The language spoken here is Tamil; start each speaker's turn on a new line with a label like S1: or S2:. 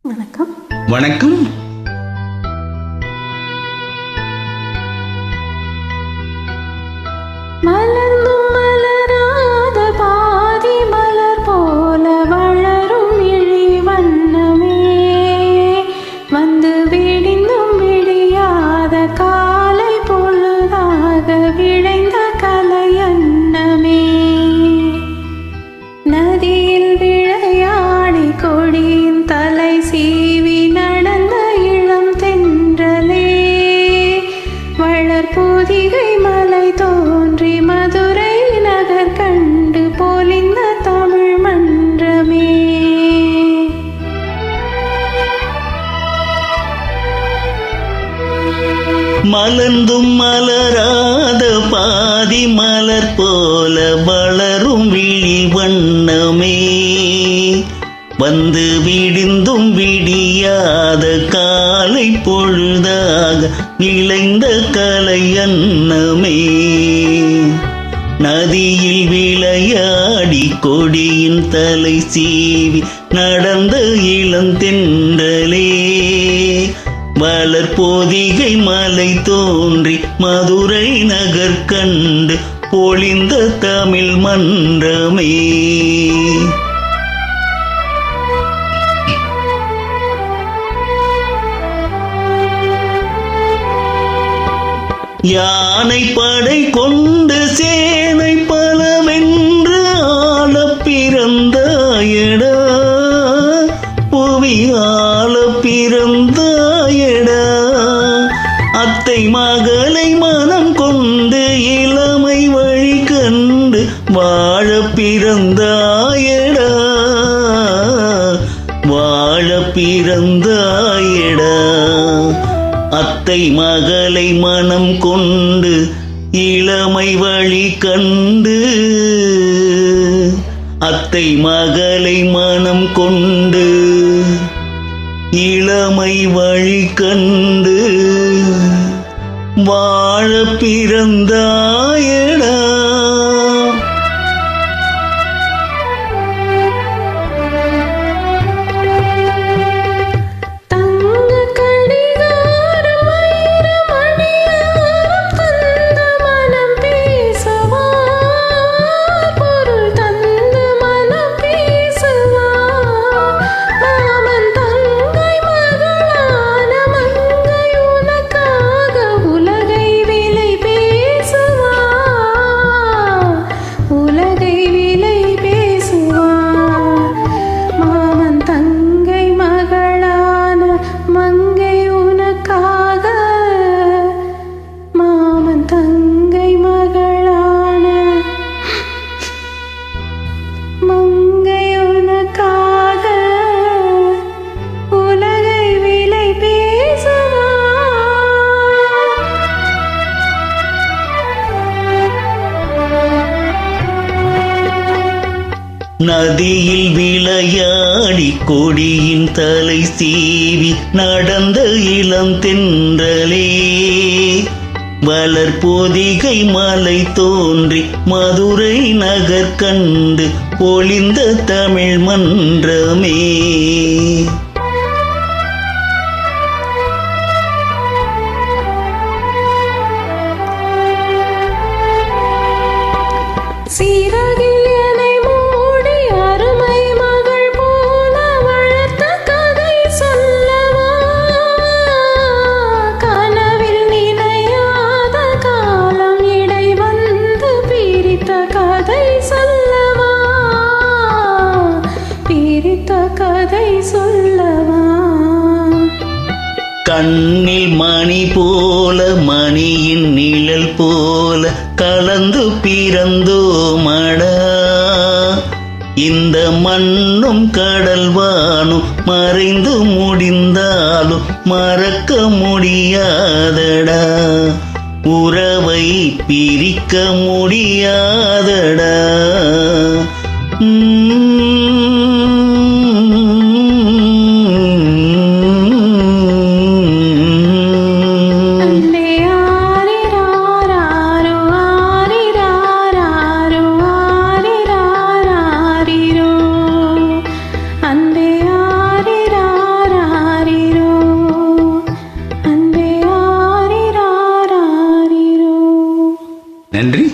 S1: வணக்கம்.
S2: வணக்கம்.
S1: மலர்ந்தும் மலராத பாதி மலர் போல வளரும் இழி வண்ணமே, வந்து விடிந்தும் விடியாத காலை பொழுதாக விளைந்த கலை அன்னமே. நதியில் விளையாடி கொடியின் தலை சீவி நடந்த இளம் தென்றலே, வளர் பொதிகை மலை தோன்றி மதுரை நகர் கண்டு பொலிந்த தமிழ் மன்றமே.
S2: மலர்ந்தும் மலராத பாதி மலர் போல வளரும் விழி வண்ணமே, வந்து விடிந்தும் விடியாத காலை பொழுதாக விளைந்த கலை அன்னமே. நதியில் விளையாடி கொடியின் தலை சீவி நடந்த இளந்தென்றலே, வளர் பொதிகை மலை தோன்றி மதுரை நகர் கண்டு பொலிந்த தமிழ் மன்றமே. யானை படை கொண்டு சேனை பலவென்று ஆள பிறந்தாயடா, புவி ஆள பிறந்தாயடா. அத்தை மகளை மனம் கொண்டு இளமை வழி கண்டு வாழ பிறந்தாயடா, வாழ பிறந்தாயடா. அத்தை மகளை மனம் கொண்டு இளமை வழி கண்டு, அத்தை மகளை மனம் கொண்டு இளமை வழி கண்டு வாழ பிறந்தாயடா. நதியில் விளையாடி கொடியின் தலை சீவி நடந்த இளம் தென்றலே, வளர் பொதிகை மலை தோன்றி மதுரை நகர் கண்டு பொலிந்த தமிழ் மன்றமே.
S1: சீரகில் என்னை மூடி அருமை மகள் போல வளர்த்த கதை சொல்லவா, கனவில் நினையாத காலம் இடை வந்து பிரித்த கதை சொல்லவா, பிரித்த கதை சொல்லவா.
S2: கண்ணில் மணி போல மணியின் நிழல் போல கலந்து பிறந்தோமடா, இந்த மண்ணும் கடல் வானும் மறைந்து முடிந்தாலும் மறக்க முடியாதடா, உறவை பிரிக்க முடியாதடா.
S1: அன்பே ஆரிராரா
S2: நன்றி.